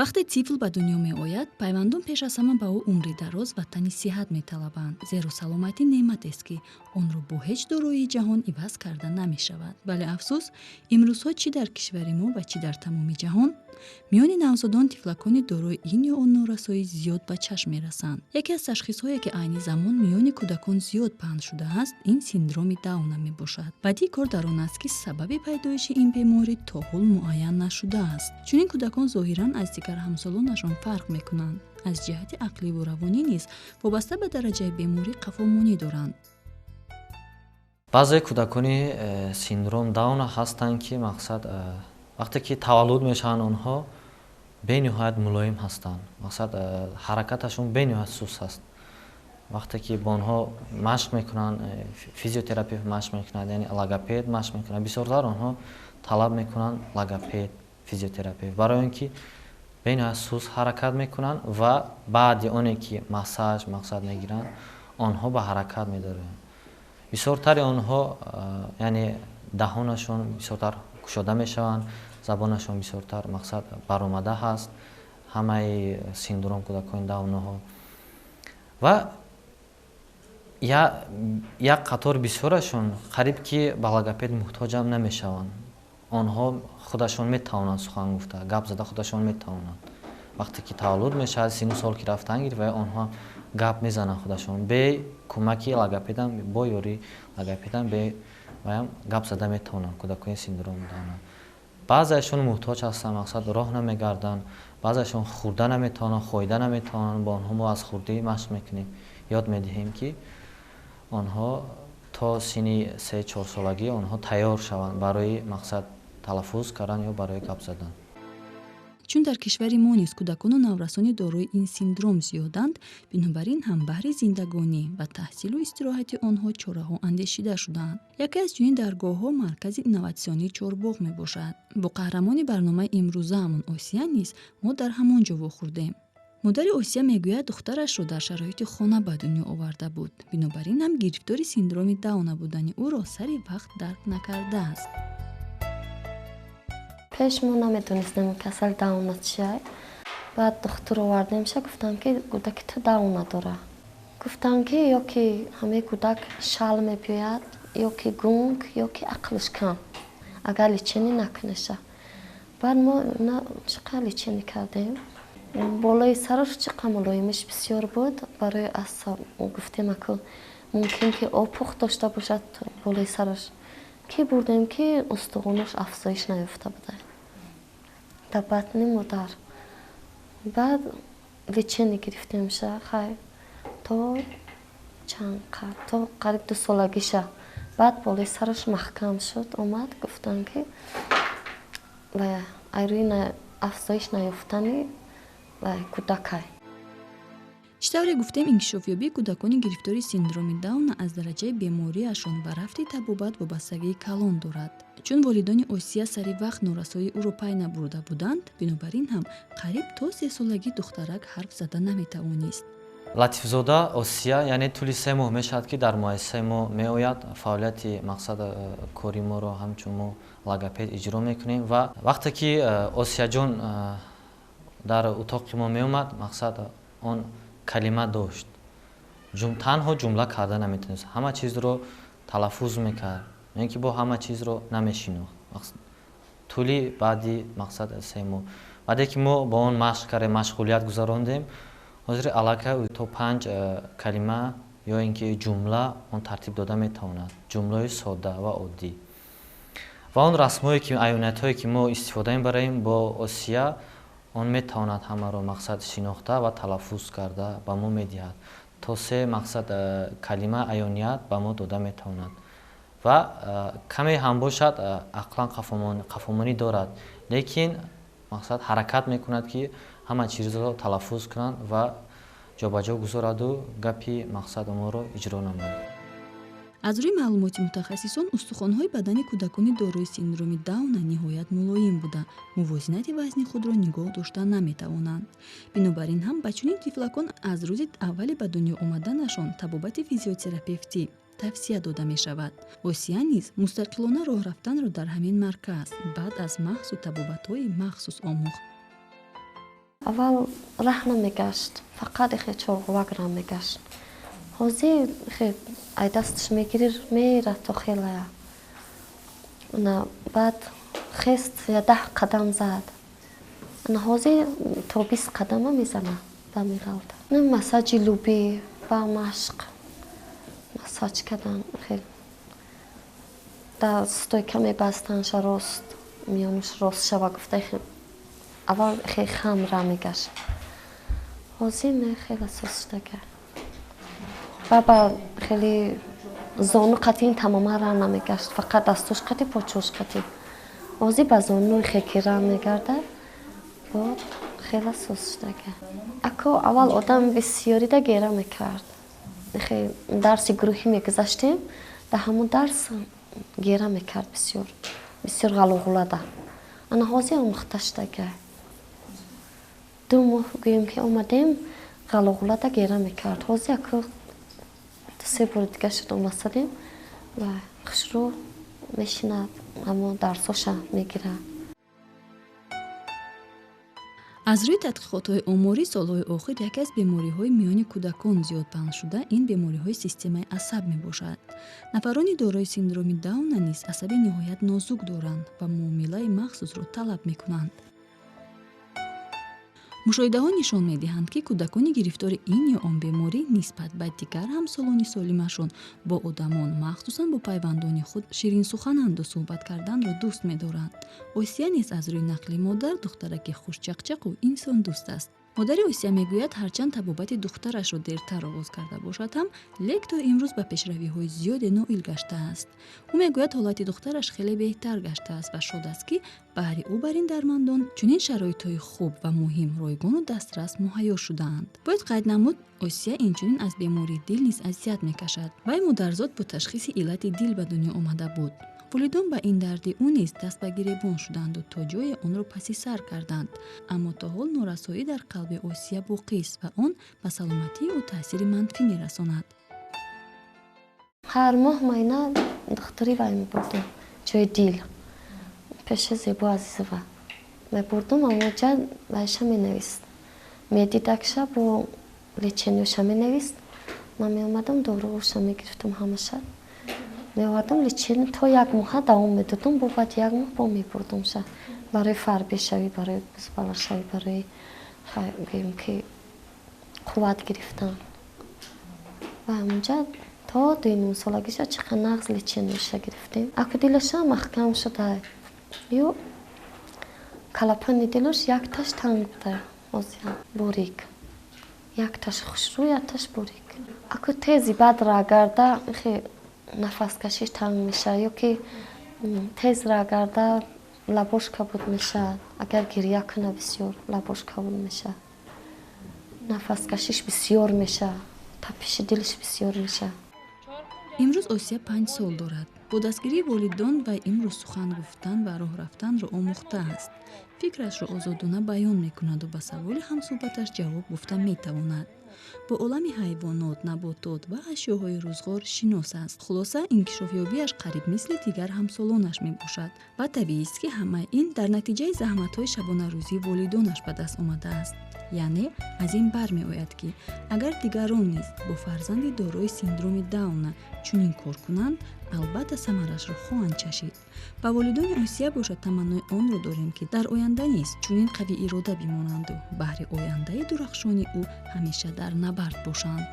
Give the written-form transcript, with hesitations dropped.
вақте тифл ба дунё меояд, пайвандон пеш аз ҳама ба ӯ умри дароз ва тани сиҳат металабанд, зеро саломатӣ неъматест, ки онро бо ҳеҷ дороии ҷаҳон иваз карда намешавад. Вале афсӯс, имрӯзҳо чӣ дар кишвари мо ва чӣ дар тамоми ҷаҳон, миёни навзодон тифлакони дорои ин ё он норасоӣ зиёд ба чашм мерасанд. яке аз ташхисҳое, ки айни замон миёни кӯдакон зиёд паҳн шудааст, ин синдроми Дауна мебошад. бадии кор дар он аст, ки сабаби пайдоиши ин беморӣ то ҳол муайян нашудааст. чунин кӯдакон зоҳиран аз дигар ҳамсолонашон фарқ мекунанд. аз ҷиҳати ақливу равонӣ низ вобаста ба дараҷаи беморӣ қафомонӣ доранд. баъзе кӯдакони синдром Дауна ҳастанд, ки мақсад вақте ки таваллуд мешаванд, онҳо бениҳоят мулоим ҳастанд. мақсад ҳаракаташон бениҳоят суст аст. вақте ки бо онҳо машқ мекунанд, физиотерапевт машқ мекунад, яъне логопед машқ мекунад, бисёртар онҳо талаб мекунанд логопед, физиотерапевт, барои он ки бениҳоят суст ҳаракат мекунанд ва баъди оне ки массаж мақсад мегиранд, онҳо ба ҳаракат медоранд. бисёртари онҳо яъне даҳонашон бисёртар кушода мешаванд, забонашон бисёртар мақсад баромада ҳаст, ҳамаи синдром кӯдакони Даунаҳо. ва як қатор бисёрашон қариб ки ба логопед муҳтоҷам намешаванд. онҳо худашон метавонанд сухан гуфта, гап зада худашон метавонанд. вақте ки таваллуд мешавад, сину сол ки рафтан гирифта, онҳо гап мезананд худашон, бе кӯмаки логопедам, бо ёрии логопедам ваям гап зада метавонанд кӯдакони синдром Дауна. баъзеашон муҳтоҷ ҳастанд, мақсад роҳ намегарданд, баъзеашон хӯрда наметавонанд, хоида наметавонанд. бо онҳо мо аз хурдӣ машқ мекунем, ёд медиҳем ки онҳо то синни 3-4 солагӣ онҳо тайёр шаванд барои мақсад талаффуз кардан ё барои гап задан. чун дар кишвари мо низ кӯдакону наврасони дорои ин синдром зиёданд, бинобар ин ҳам баҳри зиндагонӣ ва таҳсилу истироҳати онҳо чораҳо андешида шудаанд. яке аз чунин даргоҳҳо маркази инноватсионии Чорбоғ мебошад. бо қаҳрамони барномаи имрӯзаамон Осия низ мо дар ҳамон ҷо вохӯрдем. модари Осия мегӯяд духтарашро дар шароити хона ба дунё оварда буд. бинобар ин ҳам гирифтори синдроми Дауна будани ӯро сари вақт дарк накардааст. пеш мо намедонистем касали Дауна чия. баъд духтур овардемша, гуфтам ки кӯдаки ту Дауна дора. гуфтам ки ё ки ҳамаи кӯдак шал мебиёяд, ё ки гунг, ё ки ақлиш кам, агар личенӣ накунеша. баъд мо чиқар личенӣ кардем. болои сараш чиқар мулоимиш бисёр буд. барои асаб гуфтем аку мумкин ки опух дошта бошад болои сараш. ки бурдем ки устухонаш афзоиш наёфта буда дар батни модар. баъд личенӣ гирифтемша, хай то чанд қад, то қариб 2 солагиша. баъд болои сараш маҳкам шуд, омад. гуфтам ки ай рӯи афзоиш наёфтани кӯдакай. читавре гуфтем, инкишофёбии кӯдакони гирифтори синдроми Дауна аз дараҷаи бемориашон ва рафти табобат вобастагии калон дорад. чун волидони Осия сари вақт норасоии ӯро пай набурда буданд, бинобар ин ҳам қариб то 3 солагӣ духтарак ҳарф зада наметавонист. латифзода Осия, яъне тӯли 3 моҳ мешавад ки дар муассисаи мо меояд, фаъолияти мақсад кори моро ҳамчун мо логопед иҷро мекунем. ва вақте ки Осияҷон дар утоқи мо меомад, мақсад он калима дошт, танҳо ҷумла карда наметавонист, ҳама чизро талаффуз мекард, не ки бо ҳама чизро намешинохт. тӯли баъди мақсад 3 моҳ баъде ки мо бо он машқ кардем, машғулият гузарондем, ҳозир аллакай то 5 калима ё ин ки ҷумла он тартиб дода метавонад, ҷумлаи содда ва оддӣ. ва он расмҳое ки аёниятҳое ки мо истифода мебарем бо Осия, он метавонад ҳамаро мақсад шинохта ва талаффуз карда ба мо медиҳад. то 3 мақсад калима аёният ба мо дода метавонад. ва каме ҳам бошад ақлан қафомонӣ дорад, лекин мақсад ҳаракат мекунад ки ҳама чизро талаффуз кунад ва ҷобаҷо гузораду гапи мақсад моро иҷро намояд. аз рӯи маълумоти мутахассисон, устухонҳои бадани кӯдакони дорои синдроми Дауна ниҳоят мулоим буда мувозинати вазни худро нигоҳ дошта наметавонанд. бинобар ин ҳам ба чунин тифлакон аз рӯзи аввали ба дунё омаданашон табобати физиотерапевтӣ тавсия дода мешавад. Осия низ мустақилона роҳ рафтанро дар ҳамин марказ баъд аз маҳзу табобатҳои махсус омӯхт. аввал раҳ намегашт, фақат ихе чорғувак ра мегашт. ҳозир ихе ай дасташ мегирир мера то хелая. баъд хест 10 қадам зад. ҳозир то 20 қадама мезана ба миғалда. Масаҷи лӯбӣ ба машқ масаҷ кардан хеле стойка мебастанша рост миёнаш рост шава гуфта аввал хеле хам ра мегашт. ҳозир не хеле сустага. баба хеле зону қатин тамома ра намегашт, фақат дастуш қатӣ, почуш қатӣ. ҳозир ба зонуи хеки ра мегардад, бо хеле сустага. Ако аввал одам бисёрида гера мекард. дарси гурӯҳӣ мегузаштем, дар ҳамон дарс гера мекард бисёр ғалуғулада. ана ҳозир омӯхта шудага. 2 моҳ гӯем ки омадем, ғалуғулада гера мекард. ҳозир ако 2-3 бори дига шуд омасадем ва хушрӯ мешинад, ҳамон дарсоша мегирад. аз рӯи тадқиқотҳои оморӣ солҳои охир яке аз бемориҳои миёни кӯдакон зиёдпаҳн шуда ин бемориҳои системаи асаб мебошад. нафарони дорои синдроми дауна низ асаби ниҳоят нозук доранд ва муомилаи махсусро талаб мекунанд. мушоҳидаҳо нишон медиҳанд, ки кӯдакони гирифтори ин ё он беморӣ нисбат ба дигар ҳамсолони солимашон бо одамон, махсусан бо пайвандони худ ширинсухананду суҳбат карданро дӯст медоранд. осия низ аз рӯи нақли модар духтараки хушчақчақу инсондӯст аст. модари осия мегӯяд, ҳарчанд табобати духтарашро дертар оғоз карда бошад ҳам, лек то имрӯз ба пешравиҳои зиёде ноил гаштааст. ӯ мегӯяд, ҳолати духтараш хеле беҳтар гаштааст ва шод аст, ки баҳри ӯ бар ин дармандон чунин шароитҳои хуб ва муҳим ройгону дастрас муҳайё шудаанд. бояд қайд намуд, осия инчунин аз бемории дил низ азият мекашад. вай модарзод бо ташхиси иллати дил ба дунё омада буд. волидон ба ин дарди ӯ низ даст ба гиребон шуданду то ҷое онро паси сар карданд. аммо то ҳол норасоӣ дар қалби осия боқист ва он ба саломатии ӯ таъсири манфӣ мерасонад. ҳар моҳ майна духтурӣ вай мебурдум, ҷои дил пеши Зебо Азизова мебурдум. амоҷа вайша менавист, медидакша бо лечениёша менавист. ман меомадам доруша мегирифтум ҳамаша. меовардам лечени то 1 моҳа давом медодум, бо баъд 1 моҳ бо мебурдумша барои фарбешавӣ, барои бузбалашавӣ, барои гӯем ки қувват гирифтан. ва ҳамонҷа то 2 солагиша чиқа нағз лечениёша гирифтем. ако дилаша маҳкам шуда ё калапани дилаш якташ танг буда, озям борик, якташ хушрӯ, якташ борик. ако тези бад рагарда нафаскашиш танг мешавад, ё ки тез рагарда лабош кабуд мешавад. агар гирья куна бисёр лабош кабуд мешавад. нафаскашиш бисёр мешавад, тапиши дилш бисёр мешавад. имрӯз осия 5 сол дорад. бо дастгирии волидон вай имрӯз сухан гуфтан ва роҳ рафтанро омӯхтааст. фикрашро озодона баён мекунаду ба саволи ҳамсуҳбаташ ҷавоб гуфта метавонад. бо олами ҳайвонот, наботот ва ашёҳои рӯзғор шинос аст. хулоса инкишофёбиаш қариб мисли дигар ҳамсолонаш мебошад ва табиист, ки ҳамаи ин дар натиҷаи заҳматҳои шабонарӯзии волидонаш ба даст омадааст. яъне аз ин бармеояд, ки агар дигарон низ бо фарзанди дорои синдроми дауна чунин кор кунанд, албатта самарашро хоҳанд чашид. ба волидони осия бошад таманнои онро дорем, ки дар оянда низ чунин қавӣ ирода бимонанду баҳри ояндаи дурахшони ӯ ҳамеша дар набард бошанд.